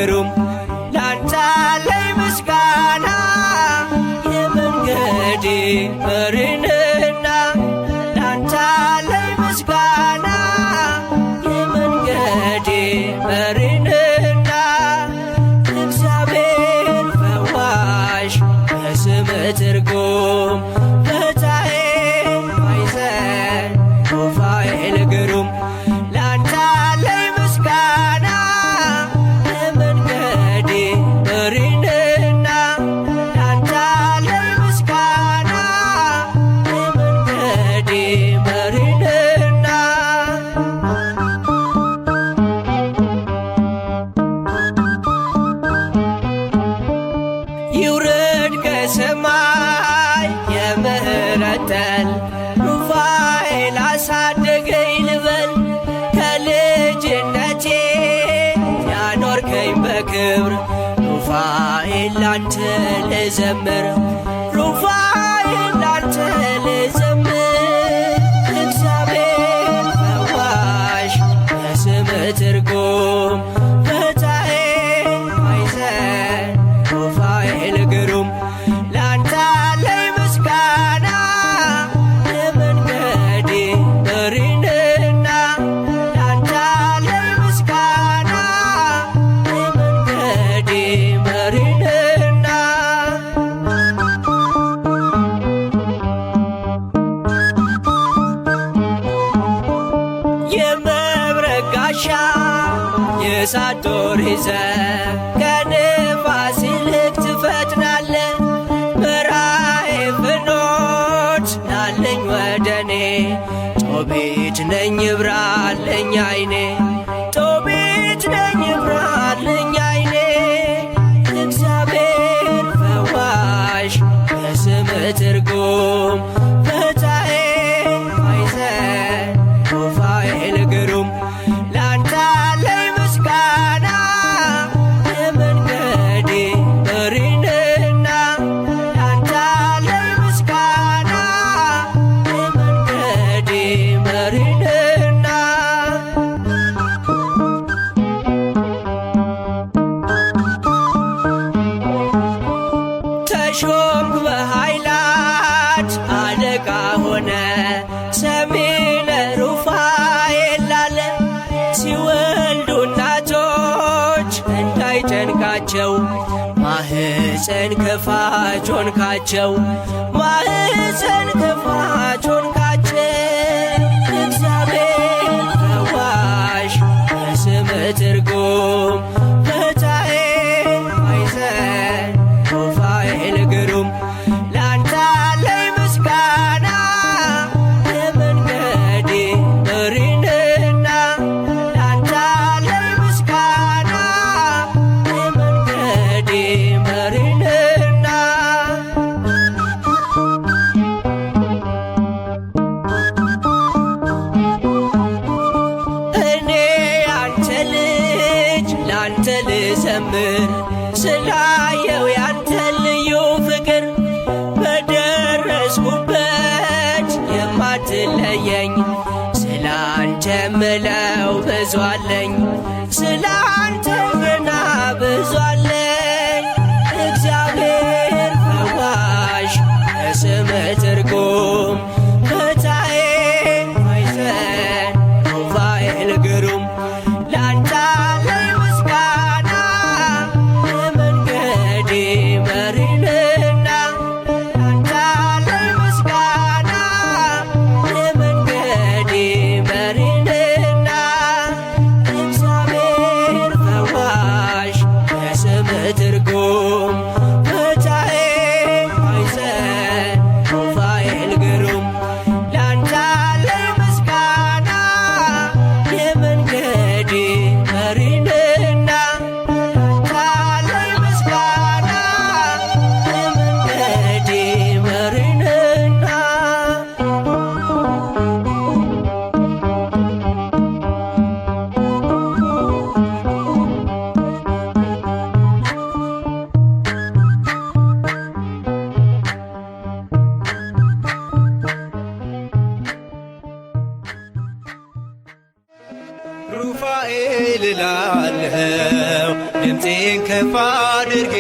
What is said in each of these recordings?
ግሩም ላንተ አለኝ ምስጋና የመንገዴ መሪ ነህና ላንተ አለኝ ምስጋና የመንገዴ መሪ ነህና እግዚአብሔር ፈዋሽ በስምህ ትርጉም ፈታሔ ማዕዘን ሩፋኤል ግሩም ላንተ አለኝ ምስጋና የመንገዴ መሪ ነህና ላንተ አለኝ ምስጋና የመንገዴ መሪ ነህና ይውረድ ከሰማይ የምህረት ጠል ሩፋኤል አሳደገኝ ልበል ከልጅነቴ ያኖርከኝ በክብር ሩፋኤል ላንተ ልዘምር ሩፋኤል ላንተ ልዘምር እግዚአብሔር ፈዋሽ በስምህ ትርጉም ፈታሔ ማዕዘን ሩፋኤል ግሩም ላንተ አለኝ ምስጋና የመንገዴ መሪ ነህና ላንተ አለኝ ምስጋና የመንገዴ መሪ ነህና የመብረቅ ጋሻ የእሳት ጦር ይዘህ ከንፋስ ይልቅ ትፈጥናለህ መራሔ ፍኖት ናለኝ ወደኔ ጦቢት ነኝ ይብራልኝ ዓይኔ ጦቢት ነኝ ይብራልኝ ዓይኔ እግዚአብሔር ፈዋሽ በስምህ ትርጉም ፈታሔ ማዕዘን ሩፋኤል ግሩም ላንተ አለኝ ምስጋና የመንገዴ መሪ ነህና ላንተ አለኝ ምስጋና የመንገዴ መሪ ነህና ተሾምክ በኃይላት አለቃ ሆነ ሰሜነ ሩፋኤል ላለ ሲወልዱ እናቶች እንዳይጨንቃቸው ማህፀን ከፋች ሆንካቸው ማህፀን ከፋች ሆንካቸው እግዚአብሔር ፈዋሽ በስምህ ትርጉም ፈታሔ ማዕዘን ሩፋኤል ግሩም ላንተ አለኝ ምስጋና የመንገዴ መሪ ነህና ላንተ አለኝ ምስጋና የመንገዴ መሪ ነህና እኔ ያንተ ልጅ ላንተ ልዘምር ስላየው ያንተ ልዩ ፍቅር በደረስኩበት የማትለየኝ ስላንተ ምለው ብዙ አለኝ ስላንተ ገና ብዙ አለኝ እግዚአብሔር ፈዋሽ በስምህ ትርጉም ፈታሔ ማዕዘን ሩፋኤል ግሩም ላንተ አለኝ ምስጋና የመንገዴ መሪ ነህና ላንተ አለኝ ምስጋና የመንገዴ መሪ ነህና እግዚአብሔር ሩፋኤል እላለሁ ድምፄን ከፍ አድርጌ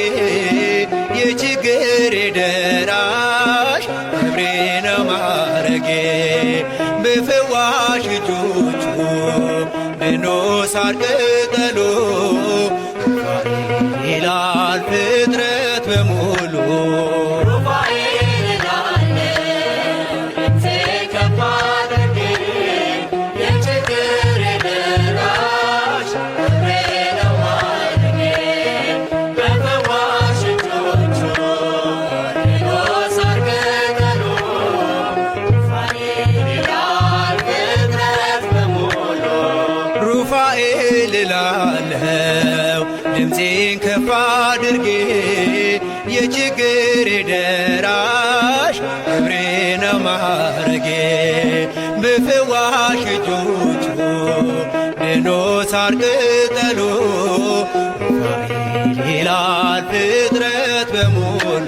የችግሬ ደራሽ ክብሬ ነው ማረጌ በፈዋሽ እጆቹ ድኖ ሳር ቅጠሉ ሩፋኤል ይላል ፍጥረት በሙሉ ሩፋኤል እላለሁ ድምፄን ከፍ አድርጌ የችግሬ ደራሽ ክብሬ ነው ማረጌ በፈዋሽ እጆቹ ድኖ ሳር ቅጠሉ ሩፋኤል ይላል ፍጥረት በሙሉ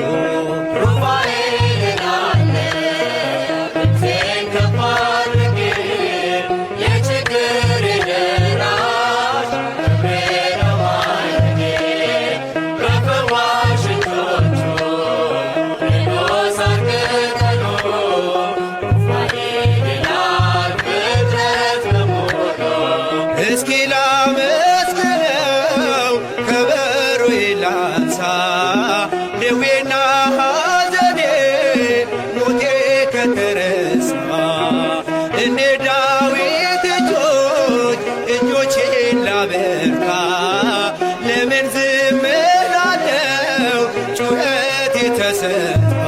እስኪ ላመስግነው ከበሮዬ ላንሳ ደዌና ሐዘኔ ሞቴ ከተረሳ እንደ ዳዊት እጆቼን ላበርታ ለምን ዝም እላለሁ ጩኸቴ ተሰማ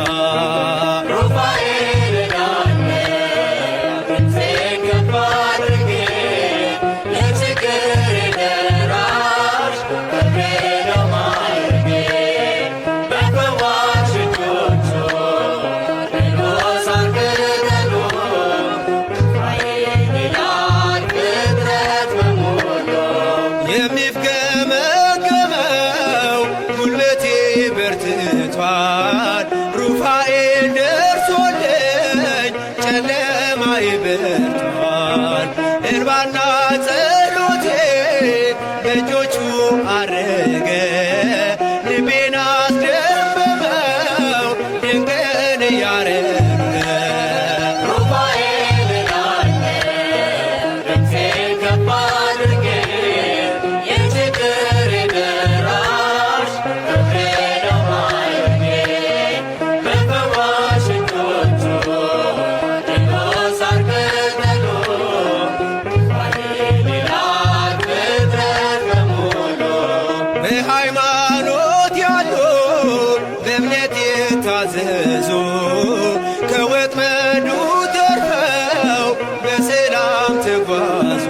የሚፍገመገመው ጉልበቴ በርትቷል ሩፋኤል ደርሶልኝ ጨለማዬ በርቷል እንባና ጸሎቴ በእጆቹ አረገ ልቤን አስደመመው ድንቅን እያረገ በሃይማኖት ያሉ በእምነት የታዘዙ ከወጥመዱ ተርፈው በሰላም ተጓዙ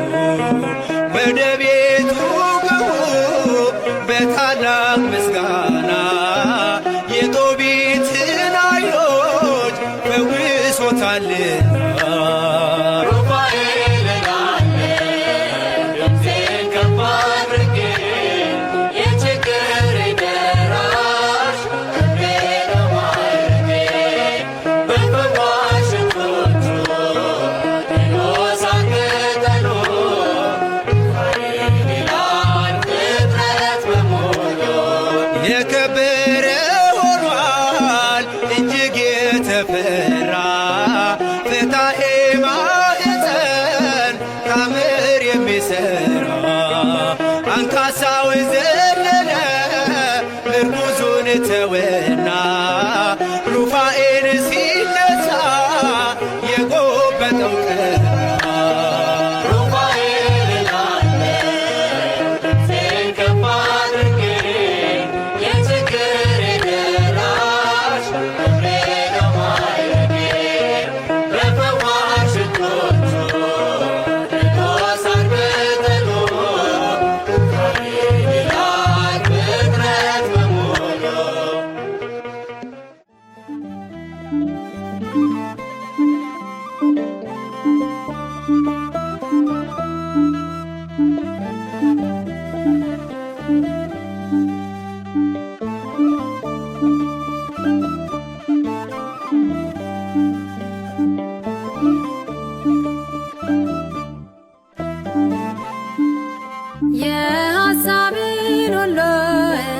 ወደ ቤቱ ገቡ በታላቅ ምስጋና የጦቢትን ዓይኖች ፈውሶታልና የከበረ ሆኗል እጅግ የተፈራ ፍታሔ ማኅፀን ታምር የሚሠራ አንካሳው ዘለለ ምርኩዙን ተወና ሩፋኤል ሲነሣ የጎበጠው ቀና Yeah. የሐሳቤን ሁሉ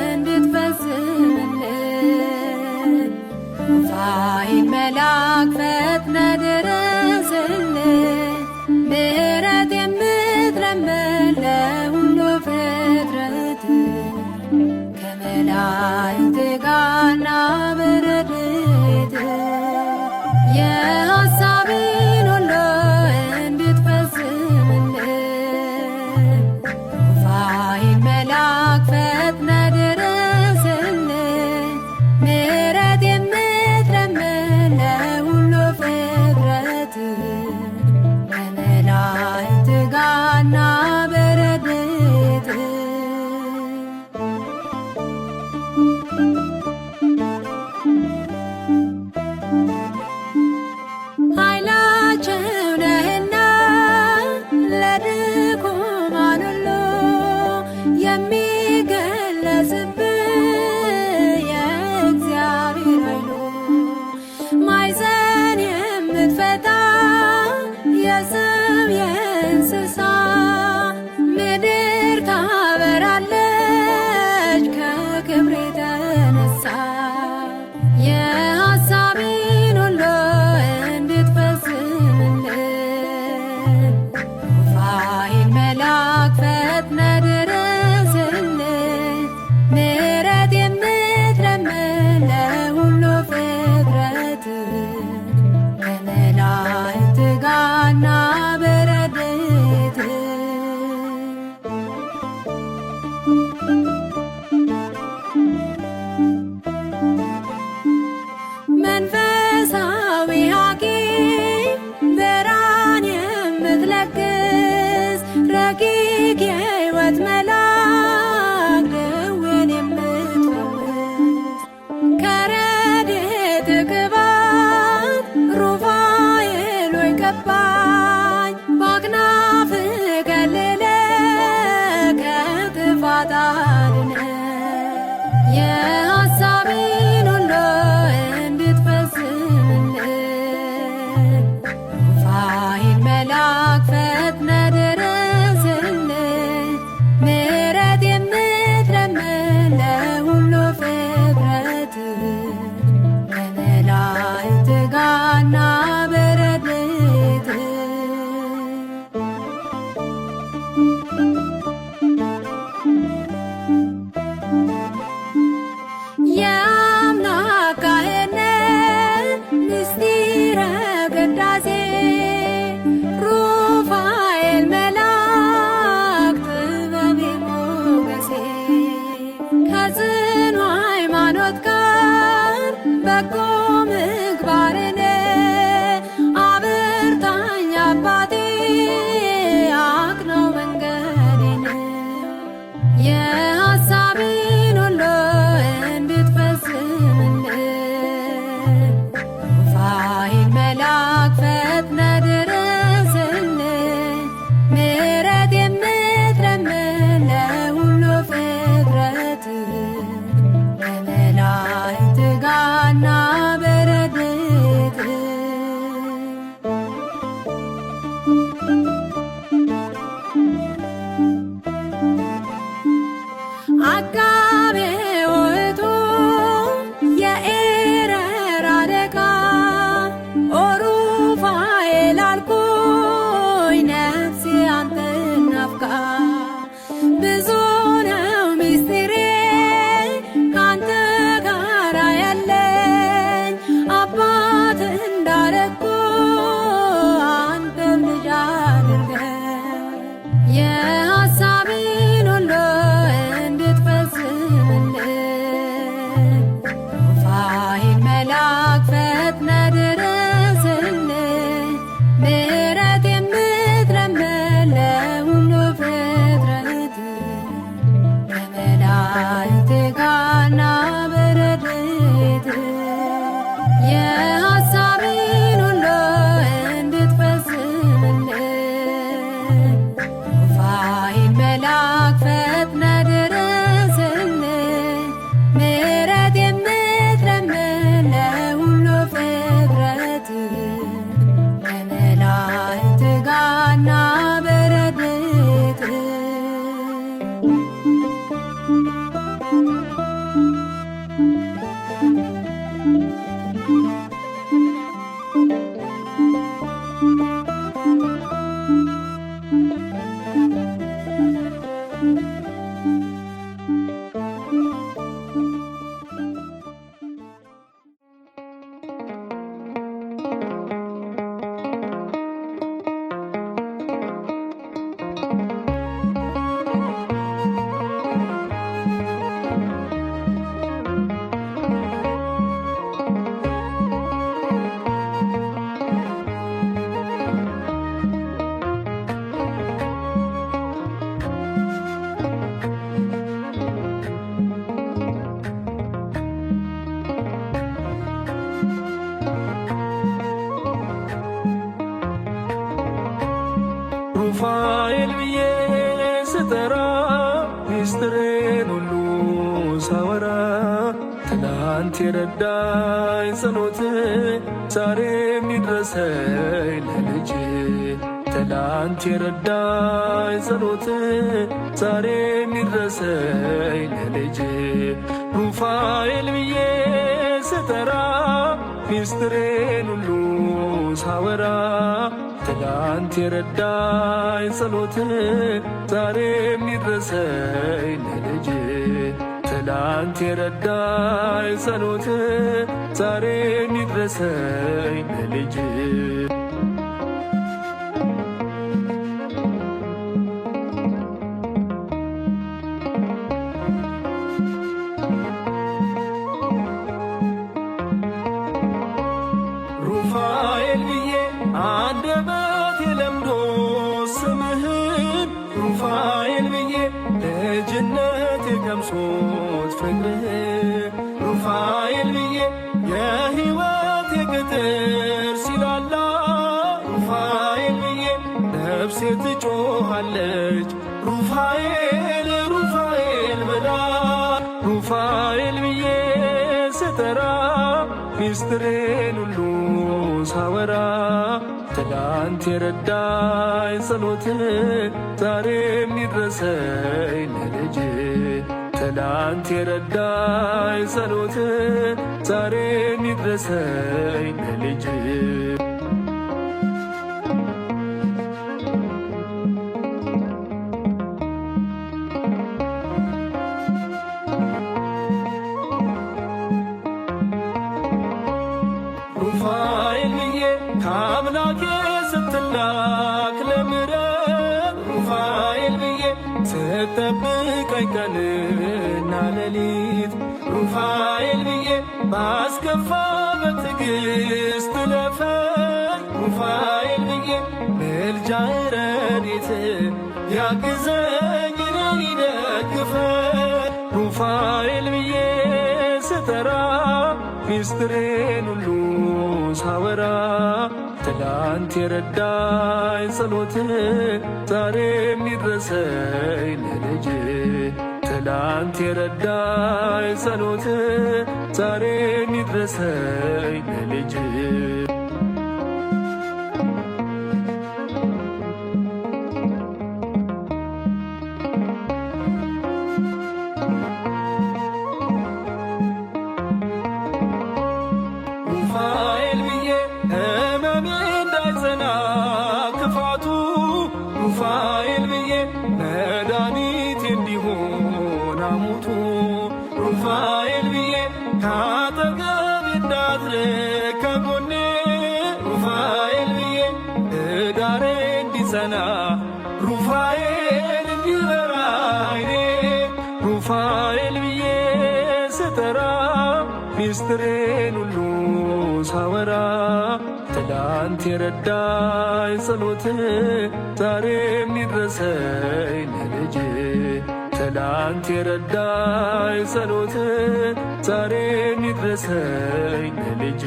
እንድትፈጽምልን ሩፋኤል መልአክ ፈጥነህ ድረስልን። ምሕረት የምትለምን ለሁሉ ፍጥረት ከመላእክት ጋርና በረድኤት የሐሳቤን ሁሉ እንድትፈጽምልን ሩፋኤል መልአክ ፈጥነህ ድረስልን። ምሕረት የምትለምን ለሁሉ ፍጥረት ከመላእክት ጋርና በረድኤት ኃይላቸው ነህና ለድኩማን ሁሉ የሚገለጽብህ የእግዚአብሔር ኃይሉ ማኅፀን የምትፈታ የሰው የእንስሳ ምድር ታበራለች ከክብር የተነሳ የሐሳቤን ሁሉ እንድትፈጽምልን ሩፋኤል መልአክ ፈጥነህ ድረስልን። ምሕረት የምትለምን ለሁሉ ፍጥረት ከመላእክት ጋርና በረድኤት መንፈሳዊ ሐኪም ብርሃን የምትለግስ ረቂቅ የሕይወት መልአክ ደዌን የምትፈውስ ከረድኤት ቅባት ሩፋኤል ሆይ ቀባኝ በአክናፍ ከልለህ ከጥፋት አድነህ የሐሳቤን ሁሉ እንድትፈጽምልን ሩፋኤል መልአክ ፈጥነህ ድረስልን። ምሕረት የምትለምን ለሁሉ ፍጥረት ከመላእክት ጋርና በረድኤት የአምላክ ካህን ነህ ምስጢረ ቅዳሴ ሩፋኤል መልአክ ጥበቤ ሞገሴ ከጽኑ ሃይማኖት ጋር በጎ ምግባርን አብርታኝ አባቴ አቅናው መንገዴን የሐሳቤን ሁሉ እንድትፈጽምልን ሩፋኤል መልአክ ፈጥነህ ድረስልን። ምሕረት የምትለምን ለሁሉ ፍጥረት ከመላእክት ጋርና በረድኤት አቃቤ ውእቱ የኤረር አለቃ ኦ ሩፋኤል አልኩኝ ነፍሴ አንተን ናፍቃ ብዙ ነው ምስጢሬ ካንተ ጋር ያለኝ አባት እንዳረግኩ አንተም ልጅ አድርገኝ የሐሳቤን ሁሉ እንድትፈጽምልን ሩፋኤል መልአክ ፈጥነህ ድረስልን። ምሕረት የምትለምን ለሁሉ ፍጥረት ከመላእክት ጋርና በረድኤት የሐሳቤን ሁሉ እንድትፈጽምልን ሩፋኤል መልአክ ፈጥነህ ድረስልን። ምሕረት የምትለምን ለሁሉ ፍጥረት ከመላእክት ጋርና በረድኤት ሩፋኤል ብዬ ስጠራ ሚስጥሬን ሁሉ ሳወራ ትናንት የረዳኝ ጸሎት ዛሬም ይድረሰኝ ለልጅ ትናንት የረዳኝ ጸሎት ዛሬም ይድረሰኝ ለልጅ ሩፋኤል ብዬ ስጠራ ሚስጥሬን ሁሉ ሳወራ ትናንት የረዳኝ ጸሎት ዛሬም ይድረሰኝ ለልጅ ትናንት የረዳኝ ጸሎት ዛሬም ይድረሰኝ ለልጅ ሩፋኤል ብዬ አንደበቴ ለምዶ ስምህን ሩፋኤል ብዬ ልጅነቴ ቀምሶት ፍቅርህን ሩፋኤል ብዬ የሕይወቴ ቅጥር ሲላላ ሩፋኤል ብዬ ነፍሴ ትጮኻለች ሩፋኤል ሩፋኤል ብላ ሩፋኤል ብዬ ስጠራ ሚስጥሬን ሁሉ ሳወራ ትናንት የረዳኝ ጸሎት ዛሬም ይድረሰኝ ለልጅ ትናንት የረዳኝ ጸሎት ዛሬም ይድረሰኝ ለልጅ ሩፋኤል ብዬ ከአምላኬ ስትላክ ለምሕረት ሩፋኤል ብዬ ስትጠብቀኝ ቀንና ሌሊት ሩፋኤል ብዬ ባስከፋ በትዕግሥት ለፈኝ ሩፋኤል ብዬ ምልጃ ረድኤት ያግዘኝ እኔን ይደግፈኝ ሩፋኤል ብዬ ስጠራ ሚስጥሬን ሁሉ ሳወራ ትናንት የረዳኝ ጸሎት ዛሬም ይድረሰኝ ለልጅ ትናንት የረዳኝ ጸሎት ዛሬም ይድረሰኝ ለልጅ ሩፋኤል ብዬ ሕመሜ እንዳይጸና ክፋቱ ሩፋኤል ብዬ መድኃኒቴ እንዲሆን ሐሞቱ ሩፋኤል ብዬ ካጠገቤ እንዳትርቅ ከጎኔ ሩፋኤል ብዬ ትዳሬ እንዲጸና ሩፋኤል እንዲበራ ዓይኔ ሩፋኤል ብዬ ስጠራ ሚስጥሬን ሁሉ ሳወራ ትናንት የረዳኝ ጸሎት ዛሬም ይድረሰኝ ለልጅ ትናንት የረዳኝ ጸሎት ዛሬም ይድረሰኝ ለልጅ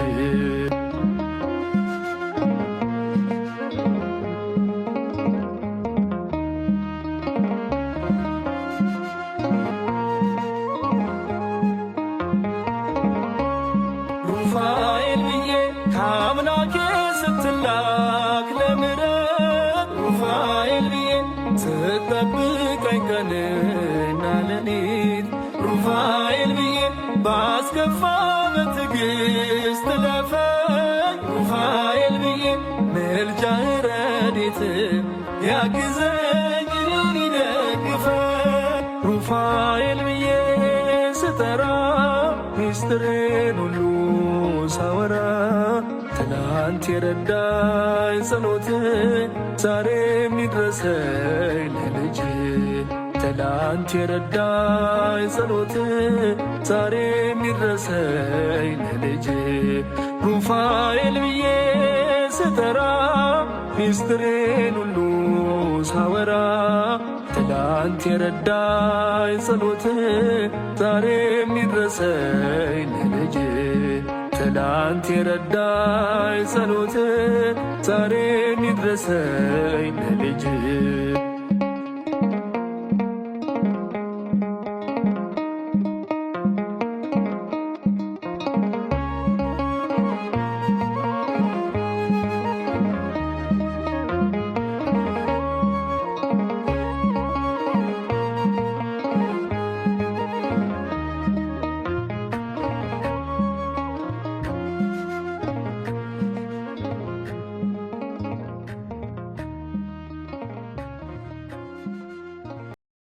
ሩፋኤል ብዬ ከአምላኬ ስትላክ ለምሕረት ሩፋኤል ብዬ ስትጠብቀኝ ቀን ቀንና ሌሊት ሩፋኤል ብዬ ባስከፋ በትዕግሥት ለፈኝ ሩፋኤል ብዬ ምልጃህ ረድኤትህ ያግዘኝ እኔን ይደግፈኝ ሩፋኤል ብዬ ስጠራ ሚስጥሬን ሁሉ ሳወራ ትናንት የረዳኝ ጸሎት ዛሬም ይድረሰኝ ለልጅ ትናንት የረዳኝ ጸሎት ዛሬም ይድረሰኝ ለልጅ ሩፋኤል ብዬ ስጠራ ሚስጥሬን ሁሉ ሳወራ ትናንት የረዳኝ ጸሎት ዛሬም ይድረሰኝ ለልጅ ትናንት የረዳኝ ጸሎት ዛሬም ይድረሰኝ ለልጅ